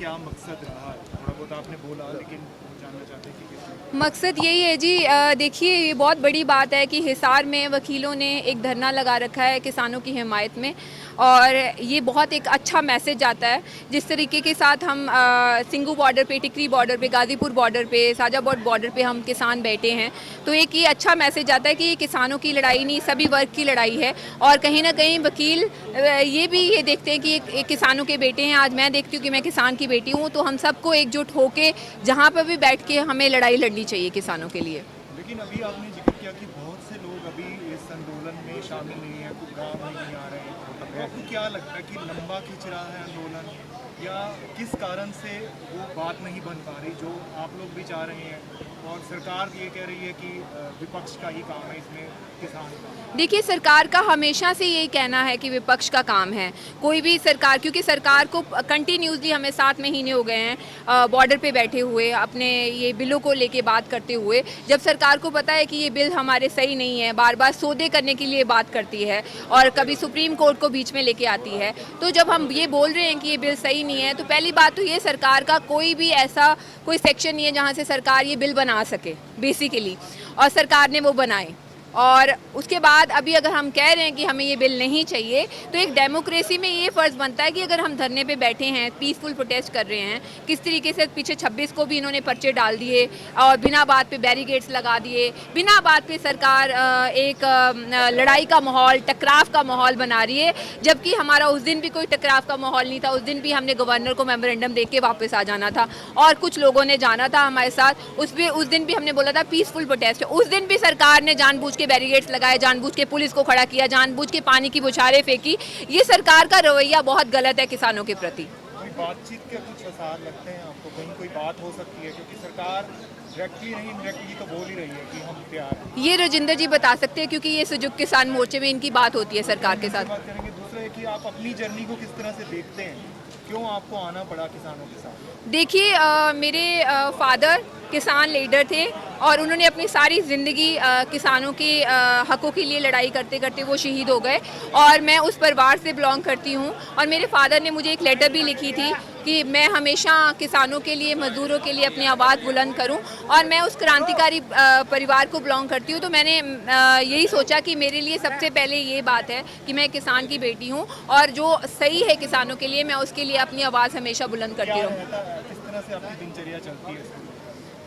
क्या मकसद रहा? थोड़ा बहुत आपने बोला, लेकिन जानना चाहते हैं कि किस मकसद यही है जी। देखिए, ये बहुत बड़ी बात है कि हिसार में वकीलों ने एक धरना लगा रखा है किसानों की हिमायत में, और ये बहुत एक अच्छा मैसेज आता है। जिस तरीके के साथ हम सिंगू बॉर्डर पे, टिकरी बॉर्डर पे, गाज़ीपुर बॉर्डर पे, साजाबोट बॉर्डर पे हम किसान बैठे हैं, तो एक ये अच्छा मैसेज आता है कि ये किसानों की लड़ाई नहीं, सभी वर्ग की लड़ाई है। और कहीं ना कहीं वकील ये भी ये देखते हैं कि एक किसानों के बेटे हैं। आज मैं देखती हूँ कि मैं किसान की बेटी हूँ, तो हम सबको एकजुट होके जहाँ पर भी बैठ के हमें लड़ाई लड़नी चाहिए किसानों के लिए। लेकिन अभी आपने जिक्र किया कि बहुत से लोग अभी इस आंदोलन में शामिल नहीं है, कुछ गाँव में नहीं आ रहे हैं। तो आपको क्या लगता है कि लंबा खिंच रहा है आंदोलन, या किस कारण से वो बात नहीं बन पा रही जो आप लोग भी चाह रहे हैं, और सरकार ये कह रही है कि विपक्ष का ही काम है इसमें, किसान का? देखिए, सरकार का हमेशा से यही कहना है कि विपक्ष का काम है। कोई भी सरकार, क्योंकि सरकार को कंटिन्यूसली हमें 7 महीने हो गए हैं बॉर्डर पे बैठे हुए, अपने ये बिलों को लेके बात करते हुए। जब सरकार को पता है कि ये बिल हमारे सही नहीं है, बार बार सौदे करने के लिए बात करती है और कभी सुप्रीम कोर्ट को बीच में लेके आती है, तो जब हम ये बोल रहे हैं कि ये बिल सही नहीं है, तो पहली बात तो ये, सरकार का कोई भी ऐसा कोई सेक्शन नहीं है जहाँ से सरकार ये बिल बना सके बेसिकली, और सरकार ने वो बनाए। और उसके बाद अभी अगर हम कह रहे हैं कि हमें ये बिल नहीं चाहिए, तो एक डेमोक्रेसी में ये फ़र्ज़ बनता है कि अगर हम धरने पे बैठे हैं, पीसफुल प्रोटेस्ट कर रहे हैं, किस तरीके से पीछे 26 को भी इन्होंने पर्चे डाल दिए और बिना बात पे बैरिकेड्स लगा दिए, बिना बात पे सरकार एक लड़ाई का माहौल, टकराव का माहौल बना रही है, जबकि हमारा उस दिन भी कोई टकराव का माहौल नहीं था। उस दिन भी हमने गवर्नर को मेमोरेंडम दे के वापस आ जाना था, और कुछ लोगों ने जाना था हमारे साथ। उस दिन भी हमने बोला था पीसफुल प्रोटेस्ट। उस दिन भी सरकार ने जानबूझ के बैरिकेड्स लगाए, जानबूझ के पुलिस को खड़ा किया, जानबूझ के पानी की बौछारें फेंकी। ये सरकार का रवैया बहुत गलत है किसानों के प्रति। कोई बातचीत के कुछ आसार लगते हैं आपको? कहीं कोई बात हो सकती है, क्योंकि सरकार डायरेक्टली नहीं इनडायरेक्टली तो बोल ही रही है कि हम तैयार हैं। ये राजेंद्र जी बता सकते हैं, क्योंकि ये संयुक्त किसान मोर्चे में इनकी बात होती है सरकार के साथ। बात करेंगे। दूसरा है कि आप अपनी जर्नी को किस तरह से देखते हैं, क्यों आपको आना पड़ा किसानों के साथ? देखिए, मेरे फादर किसान लीडर थे, और उन्होंने अपनी सारी ज़िंदगी किसानों के हकों के लिए लड़ाई करते करते वो शहीद हो गए, और मैं उस परिवार से बिलोंग करती हूँ। और मेरे फादर ने मुझे एक लेटर भी लिखी थी कि मैं हमेशा किसानों के लिए, मज़दूरों के लिए अपनी आवाज़ बुलंद करूं, और मैं उस क्रांतिकारी परिवार को बिलोंग करती हूं। तो मैंने यही सोचा कि मेरे लिए सबसे पहले ये बात है कि मैं किसान की बेटी हूं, और जो सही है किसानों के लिए, मैं उसके लिए अपनी आवाज़ हमेशा बुलंद करती रहूँ। किस तरह से आपकी दिनचर्या चलती है इसमें?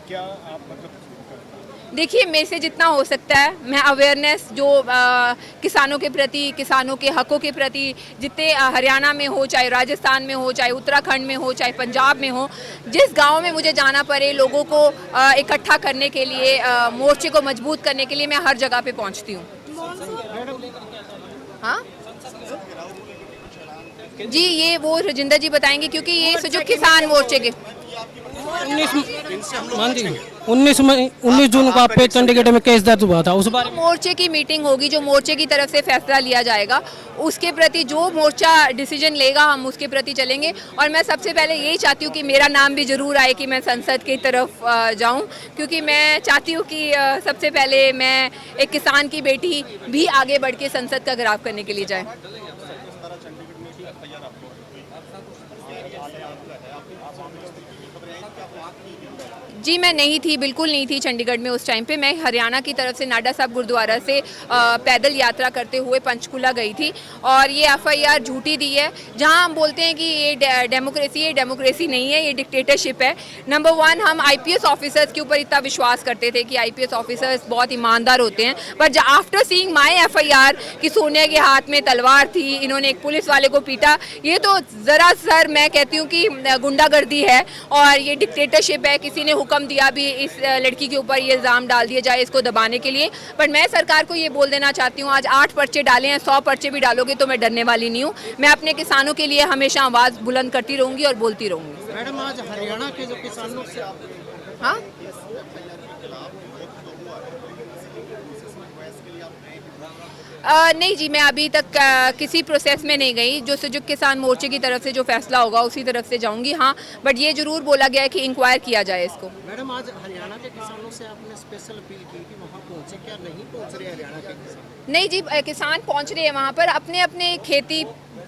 क्या आप मतलब देखिए, मेरे से जितना हो सकता है मैं अवेयरनेस जो किसानों के प्रति, किसानों के हकों के प्रति, जितने हरियाणा में हो, चाहे राजस्थान में हो, चाहे उत्तराखंड में हो, चाहे पंजाब में हो, जिस गांव में मुझे जाना पड़े, लोगों को इकट्ठा करने के लिए, मोर्चे को मजबूत करने के लिए मैं हर जगह पे पहुंचती हूँ। हाँ जी, ये वो राजेंद्र जी बताएंगे, क्योंकि ये जो किसान मोर्चे के 19 जून को आप पे चंडीगढ़ में केस दर्ज हुआ था, उस बारे में मोर्चे की मीटिंग होगी, जो मोर्चे की तरफ से फैसला लिया जाएगा, उसके प्रति जो मोर्चा डिसीजन लेगा हम उसके प्रति चलेंगे। और मैं सबसे पहले यही चाहती हूँ कि मेरा नाम भी ज़रूर आए कि मैं संसद की तरफ जाऊँ, क्योंकि मैं चाहती हूँ कि सबसे पहले मैं एक किसान की बेटी भी आगे बढ़ के संसद का घेराव करने के लिए जाए। जी, मैं नहीं थी, बिल्कुल नहीं थी चंडीगढ़ में उस टाइम पे। मैं हरियाणा की तरफ से नाडा साहब गुरुद्वारा से पैदल यात्रा करते हुए पंचकुला गई थी, और ये एफआईआर झूठी दी है। जहां हम बोलते हैं कि ये डेमोक्रेसी नहीं है, ये डिक्टेटरशिप है। नंबर 1, हम आईपीएस ऑफिसर्स के ऊपर इतना विश्वास करते थे कि आईपीएस ऑफिसर्स बहुत ईमानदार होते हैं, पर आफ्टर सीइंग माई एफआईआर कि सोनिया के हाथ में तलवार थी, इन्होंने एक पुलिस वाले को पीटा, ये तो ज़रा सर मैं कहती हूँ कि गुंडागर्दी है, और ये डिक्टेटरशिप है। किसी ने हुक्म दिया भी इस लड़की के ऊपर ये इल्ज़ाम डाल दिया जाए इसको दबाने के लिए। पर मैं सरकार को ये बोल देना चाहती हूँ, आज 8 पर्चे डाले हैं, 100 पर्चे भी डालोगे तो मैं डरने वाली नहीं हूँ। मैं अपने किसानों के लिए हमेशा आवाज़ बुलंद करती रहूँगी और बोलती रहूँगी। मैडम, आज हरियाणा के जो किसानों से हाँ, नहीं जी, मैं अभी तक किसी प्रोसेस में नहीं गई। जो संयुक्त किसान मोर्चे की तरफ से जो फैसला होगा उसी तरफ से जाऊंगी। हाँ, बट ये ज़रूर बोला गया है कि इंक्वायर किया जाए इसको। मैडम, आज हरियाणा के किसानों से आपने स्पेशल अपील की कि वहाँ पहुँचे, क्या नहीं पहुँच रहे हरियाणा के किसान? नहीं जी, किसान पहुंच रहे हैं वहाँ पर, अपने अपने खेती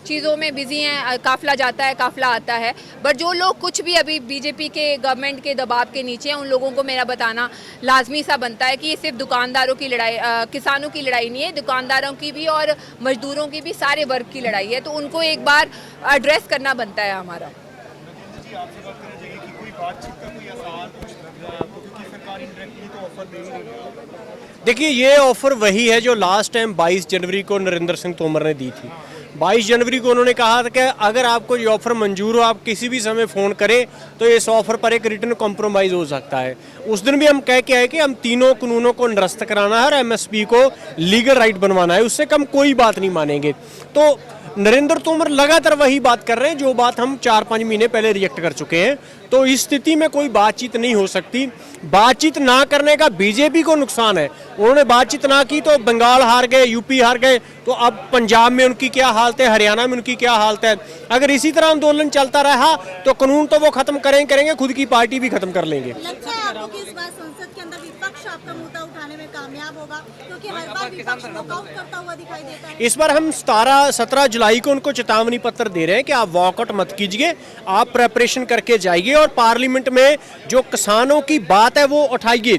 चीज़ों में बिजी हैं, काफ़िला जाता है काफ़िला आता है। बट जो लोग कुछ भी अभी बीजेपी के गवर्नमेंट के दबाव के नीचे हैं, उन लोगों को मेरा बताना लाजमी सा बनता है कि ये सिर्फ दुकानदारों की लड़ाई, किसानों की लड़ाई नहीं है, दुकानदारों की भी और मजदूरों की भी, सारे वर्ग की लड़ाई है। तो उनको एक बार एड्रेस करना बनता है हमारा। जी आपसे बात करना चाहिए कि कोई बातचीत का कोई आसार कुछ लग रहा है आपको, क्योंकि सरकार इंडायरेक्टली तो ऑफर दे ही रही है। देखिए ये ऑफर वही है जो लास्ट टाइम 22 जनवरी को नरेंद्र सिंह तोमर ने दी थी। 22 जनवरी को उन्होंने कहा था कि अगर आपको ये ऑफर मंजूर हो, आप किसी भी समय फ़ोन करें तो इस ऑफर पर एक रिटर्न कॉम्प्रोमाइज़ हो सकता है। उस दिन भी हम कह के आए कि हम तीनों कानूनों को निरस्त कराना है और एमएसपी को लीगल राइट बनवाना है, उससे कम कोई बात नहीं मानेंगे। तो नरेंद्र तोमर लगातार वही बात कर रहे हैं जो बात हम 4-5 महीने पहले रिएक्ट कर चुके हैं। तो इस स्थिति में कोई बातचीत नहीं हो सकती। बातचीत ना करने का बीजेपी को नुकसान है। उन्होंने बातचीत ना की तो बंगाल हार गए, यूपी हार गए, तो अब पंजाब में उनकी क्या हालत है, हरियाणा में उनकी क्या हालत है। अगर इसी तरह आंदोलन चलता रहा तो कानून तो वो खत्म करेंगे, खुद की पार्टी भी खत्म कर लेंगे। लगता है आपको कि इस बार संसद के अंदर विपक्ष आपका मुद्दा उठाने में कामयाब होगा, क्योंकि हर बार विपक्ष वॉकआउट करता हुआ दिखाई देता है। इस बार हम 17 जुलाई को उनको चेतावनी पत्र दे रहे हैं कि आप वॉकआउट मत कीजिए, आप प्रेपरेशन करके जाइए और पार्लियामेंट में जो किसानों की बात है वो उठाइए।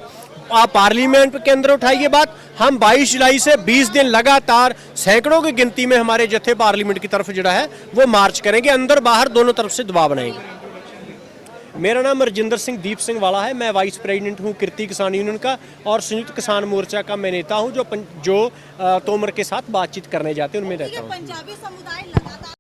आप पार्लियामेंट के अंदर उठाइए बात। हम 22 जुलाई से 20 दिन लगातार सैकड़ों की गिनती में हमारे जत्थे पार्लियामेंट की तरफ जुड़ा है वो मार्च करेंगे, अंदर बाहर दोनों तरफ से दबाव बनाएंगे। मेरा नाम रजिंदर सिंह दीप सिंह वाला है। मैं वाइस प्रेसिडेंट हूँ किरती किसान यूनियन का और संयुक्त किसान मोर्चा का मैं नेता हूँ जो तोमर के साथ बातचीत करने जाते हैं, उनमें रहता हूँ। पंजाबी समुदाय लगातार